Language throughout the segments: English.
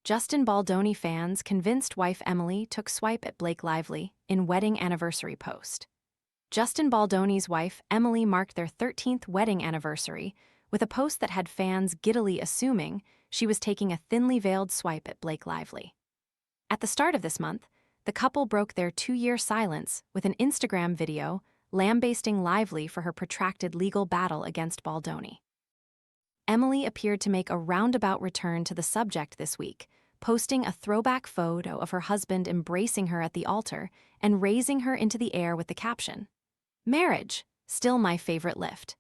Justin Baldoni fans convinced wife Emily took swipe at Blake Lively in wedding anniversary post. Justin Baldoni's wife Emily marked their 13th wedding anniversary with a post that had fans giddily assuming she was taking a thinly veiled swipe at Blake Lively. At the start of this month, the couple broke their 2-year silence with an Instagram video lambasting Lively for her protracted legal battle against Baldoni. Emily appeared to make a roundabout return to the subject this week, posting a throwback photo of her husband embracing her at the altar and raising her into the air with the caption, "Marriage, still my favorite lift."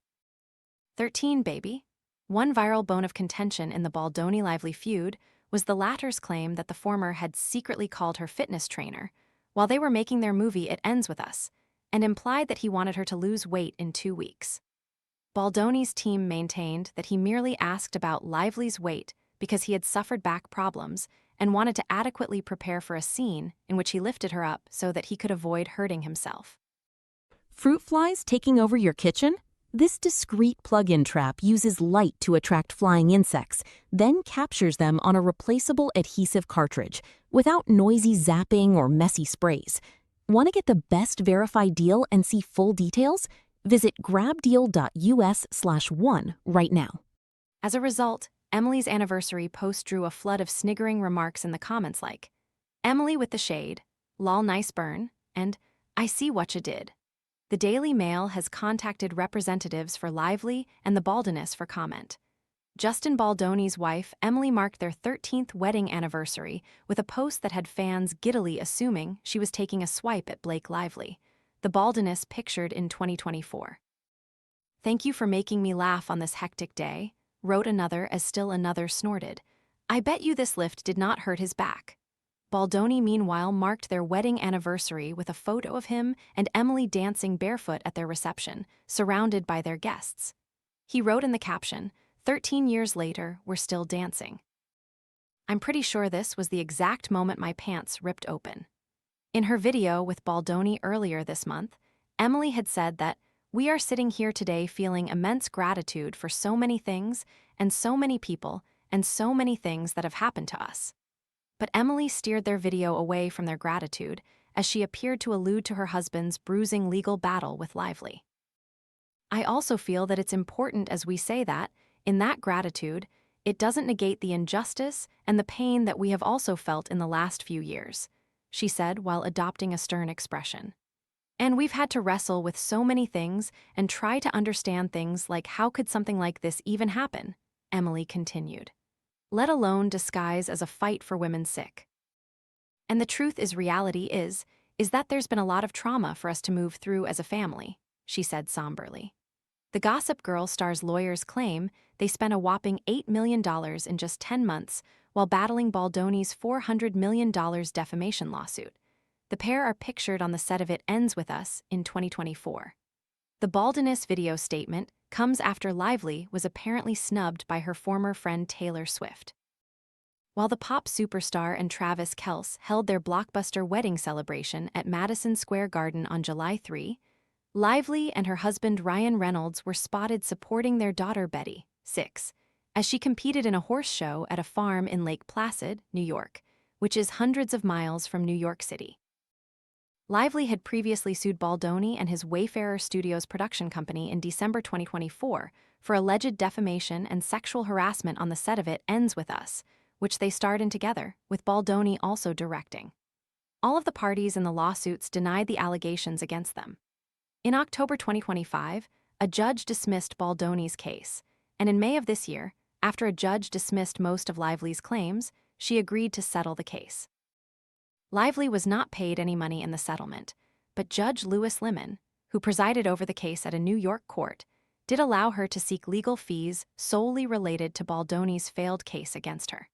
13, baby. One viral bone of contention in the Baldoni-Lively feud was the latter's claim that the former had secretly called her fitness trainer while they were making their movie It Ends With Us, and implied that he wanted her to lose weight in 2 weeks. Baldoni's team maintained that he merely asked about Lively's weight because he had suffered back problems and wanted to adequately prepare for a scene in which he lifted her up so that he could avoid hurting himself. Fruit flies taking over your kitchen? This discreet plug-in trap uses light to attract flying insects, then captures them on a replaceable adhesive cartridge without noisy zapping or messy sprays. Want to get the best verified deal and see full details? Visit grabdeal.us/one right now. As a result, Emily's anniversary post drew a flood of sniggering remarks in the comments like, "Emily with the shade," "Lol nice burn," and "I see whatcha did." The Daily Mail has contacted representatives for Lively and the Baldoness for comment. Justin Baldoni's wife Emily marked their 13th wedding anniversary with a post that had fans giddily assuming she was taking a swipe at Blake Lively, the Baldoness pictured in 2024. "Thank you for making me laugh on this hectic day," wrote another as still another snorted. "I bet you this lift did not hurt his back." Baldoni meanwhile marked their wedding anniversary with a photo of him and Emily dancing barefoot at their reception, surrounded by their guests. He wrote in the caption, "13 years later, we're still dancing. I'm pretty sure this was the exact moment my pants ripped open." In her video with Baldoni earlier this month, Emily had said that, "We are sitting here today feeling immense gratitude for so many things and so many people and so many things that have happened to us." But Emily steered their video away from their gratitude as she appeared to allude to her husband's bruising legal battle with Lively. "I also feel that it's important as we say that, in that gratitude, it doesn't negate the injustice and the pain that we have also felt in the last few years," she said while adopting a stern expression. "And we've had to wrestle with so many things and try to understand things like how could something like this even happen," Emily continued. "Let alone disguise as a fight for women's sick. And the truth is reality is that there's been a lot of trauma for us to move through as a family," she said somberly. The Gossip Girl star's lawyers claim they spent a whopping $8 million in just 10 months while battling Baldoni's $400 million defamation lawsuit. The pair are pictured on the set of It Ends With Us in 2024. The Baldoness video statement comes after Lively was apparently snubbed by her former friend Taylor Swift. While the pop superstar and Travis Kelce held their blockbuster wedding celebration at Madison Square Garden on July 3, Lively and her husband Ryan Reynolds were spotted supporting their daughter Betty, 6, as she competed in a horse show at a farm in Lake Placid, New York, which is hundreds of miles from New York City. Lively had previously sued Baldoni and his Wayfarer Studios production company in December 2024 for alleged defamation and sexual harassment on the set of It Ends With Us, which they starred in together, with Baldoni also directing. All of the parties in the lawsuits denied the allegations against them. In October 2025, a judge dismissed Baldoni's case, and in May of this year, after a judge dismissed most of Lively's claims, she agreed to settle the case. Lively was not paid any money in the settlement, but Judge Louis Lemon, who presided over the case at a New York court, did allow her to seek legal fees solely related to Baldoni's failed case against her.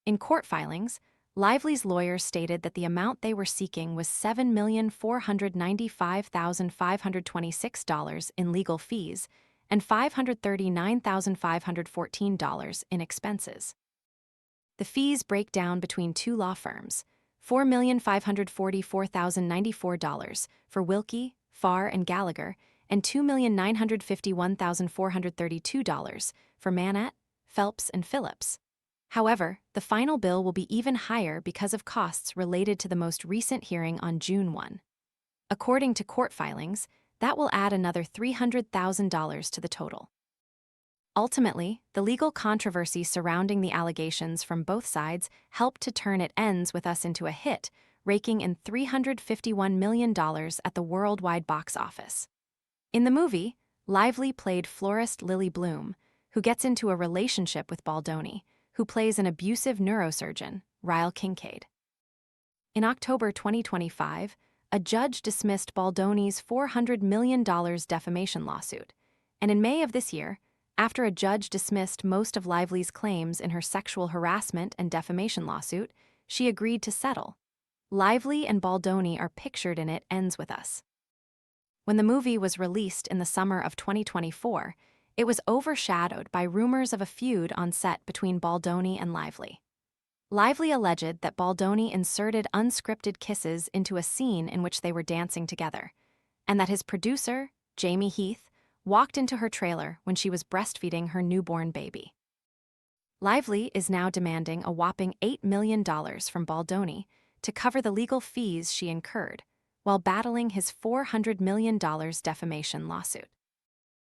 In court filings, Lively's lawyers stated that the amount they were seeking was $7,495,526 in legal fees and $539,514 in expenses. The fees break down between two law firms: $4,544,094 for Wilkie, Farr, and Gallagher, and $2,951,432 for Manette, Phelps, and Phillips. However, the final bill will be even higher because of costs related to the most recent hearing on June 1. According to court filings, that will add another $300,000 to the total. Ultimately, the legal controversy surrounding the allegations from both sides helped to turn It Ends With Us into a hit, raking in $351 million at the worldwide box office. In the movie, Lively played florist Lily Bloom, who gets into a relationship with Baldoni, who plays an abusive neurosurgeon, Ryle Kincaid. In October 2025, a judge dismissed Baldoni's $400 million defamation lawsuit, and in May of this year, after a judge dismissed most of Lively's claims in her sexual harassment and defamation lawsuit, she agreed to settle. Lively and Baldoni are pictured in It Ends With Us. When the movie was released in the summer of 2024, it was overshadowed by rumors of a feud on set between Baldoni and Lively. Lively alleged that Baldoni inserted unscripted kisses into a scene in which they were dancing together, and that his producer, Jamie Heath, walked into her trailer when she was breastfeeding her newborn baby. Lively is now demanding a whopping $8 million from Baldoni to cover the legal fees she incurred while battling his $400 million defamation lawsuit.